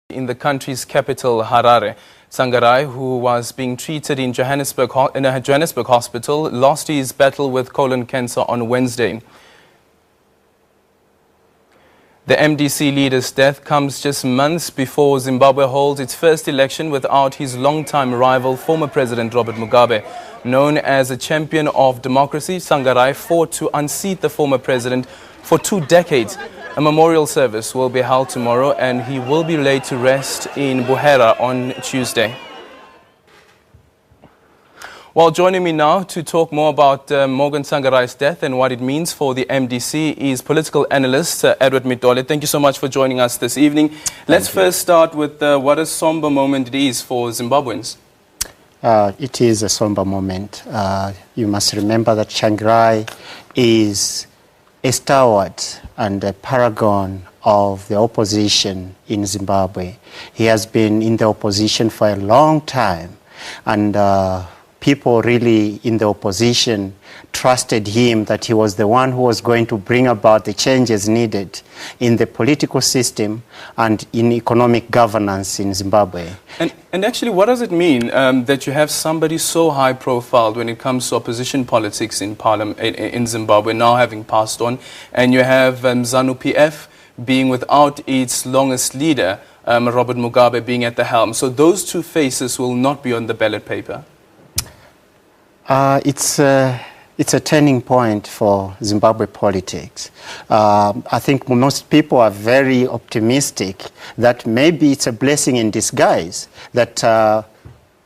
in the country's capital, Harare. Tsvangirai, who was being treated in a Johannesburg hospital, lost his battle with colon cancer on Wednesday. The MDC leader's death comes just months before Zimbabwe holds its first election without his longtime rival, former President Robert Mugabe. Known as a champion of democracy, Tsvangirai fought to unseat the former president for 2 decades. A memorial service will be held tomorrow and he will be laid to rest in Buhera on Tuesday. Well, joining me now to talk more about Morgan Tsvangirai's death and what it means for the MDC is political analyst Edward Mitole. Thank you so much for joining us this evening. Let's first start with what a somber moment it is for Zimbabweans. It is a somber moment. You must remember that Tsvangirai is a stalwart and a paragon of the opposition in Zimbabwe. He has been in the opposition for a long time, and people really in the opposition trusted him that he was the one who was going to bring about the changes needed in the political system and in economic governance in Zimbabwe. And actually, what does it mean that you have somebody so high profile when it comes to opposition politics in Parliament in Zimbabwe now having passed on, and you have ZANU-PF being without its longest leader, Robert Mugabe, being at the helm? So those two faces will not be on the ballot paper. It's a turning point for Zimbabwe politics. I think most people are very optimistic that maybe it's a blessing in disguise, that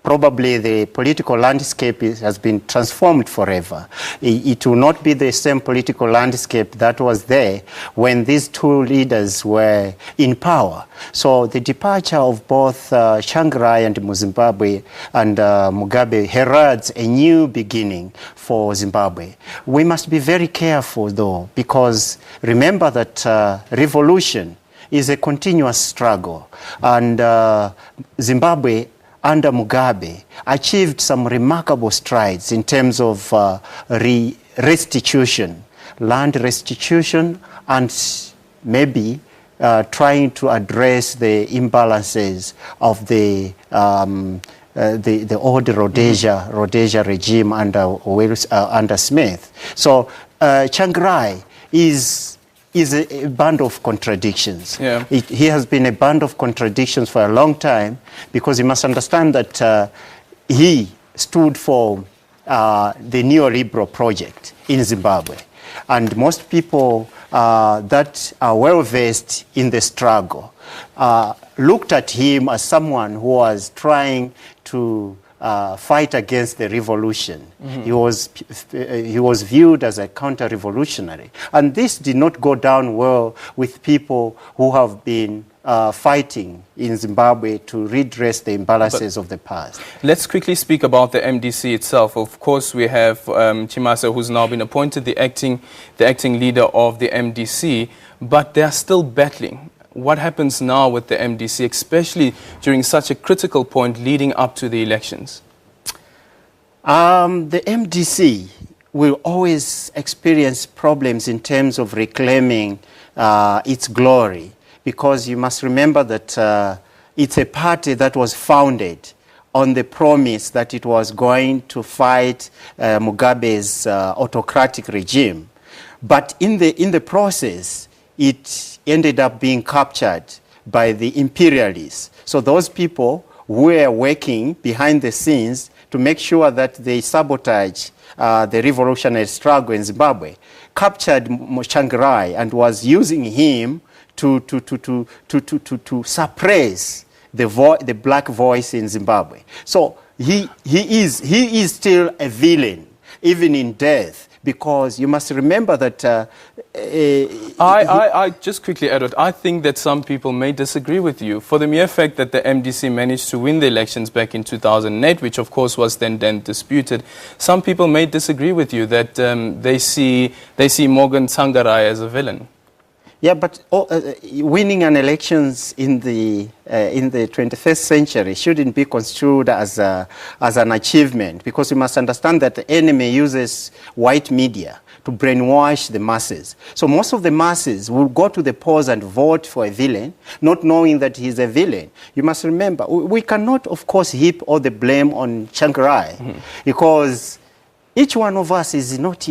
probably the political landscape has been transformed forever. It will not be the same political landscape that was there when these two leaders were in power. So the departure of both Tsvangirai and Zimbabwe and Mugabe heralds a new beginning for Zimbabwe. We must be very careful though, because remember that revolution is a continuous struggle, and Zimbabwe under Mugabe achieved some remarkable strides in terms of restitution, land restitution, and maybe trying to address the imbalances of the old Rhodesia regime under Smith. So Tsvangirai is a band of contradictions. Yeah. He has been a band of contradictions for a long time, because you must understand that he stood for the neoliberal project in Zimbabwe. And most people that are well-versed in the struggle looked at him as someone who was trying to fight against the revolution. Mm-hmm. He was viewed as a counter-revolutionary. And this did not go down well with people who have been fighting in Zimbabwe to redress the imbalances of the past. Let's quickly speak about the MDC itself. Of course, we have Chimasa, who's now been appointed the acting leader of the MDC, but they are still battling. What happens now with the MDC, especially during such a critical point leading up to the elections? The MDC will always experience problems in terms of reclaiming its glory, because you must remember that it's a party that was founded on the promise that it was going to fight Mugabe's autocratic regime. But in the process, it ended up being captured by the imperialists. So those people who were working behind the scenes to make sure that they sabotage the revolutionary struggle in Zimbabwe captured Tsvangirai and was using him to suppress the black voice in Zimbabwe. So he is still a villain, even in death. Because you must remember that... I just quickly, Edward, I think that some people may disagree with you for the mere fact that the MDC managed to win the elections back in 2008, which of course was then disputed. Some people may disagree with you that they see Morgan Tsvangirai as a villain. Yeah, but winning an elections in the 21st century shouldn't be construed as an achievement, because you must understand that the enemy uses white media to brainwash the masses. So most of the masses will go to the polls and vote for a villain, not knowing that he's a villain. You must remember, we cannot, of course, heap all the blame on Tsvangirai, because each one of us is not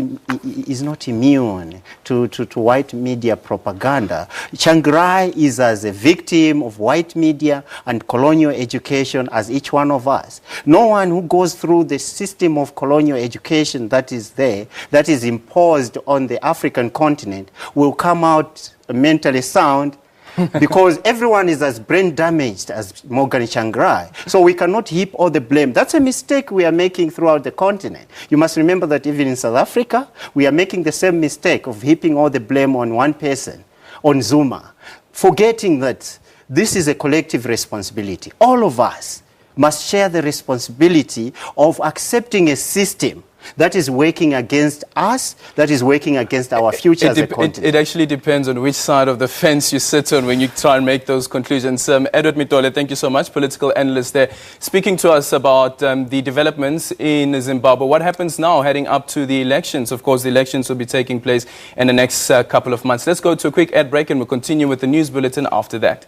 immune to white media propaganda. Tsvangirai is as a victim of white media and colonial education as each one of us. No one who goes through the system of colonial education that is there, that is imposed on the African continent, will come out mentally sound, because everyone is as brain damaged as Morgan Tsvangirai. So we cannot heap all the blame. That's a mistake we are making throughout the continent. You must remember that even in South Africa, we are making the same mistake of heaping all the blame on one person, on Zuma, forgetting that this is a collective responsibility. All of us must share the responsibility of accepting a system that is working against us, that is working against our future as a continent. It actually depends on which side of the fence you sit on when you try and make those conclusions. Edward Mitole, thank you so much, political analyst there, speaking to us about the developments in Zimbabwe. What happens now heading up to the elections? Of course, the elections will be taking place in the next couple of months. Let's go to a quick ad break and we'll continue with the news bulletin after that.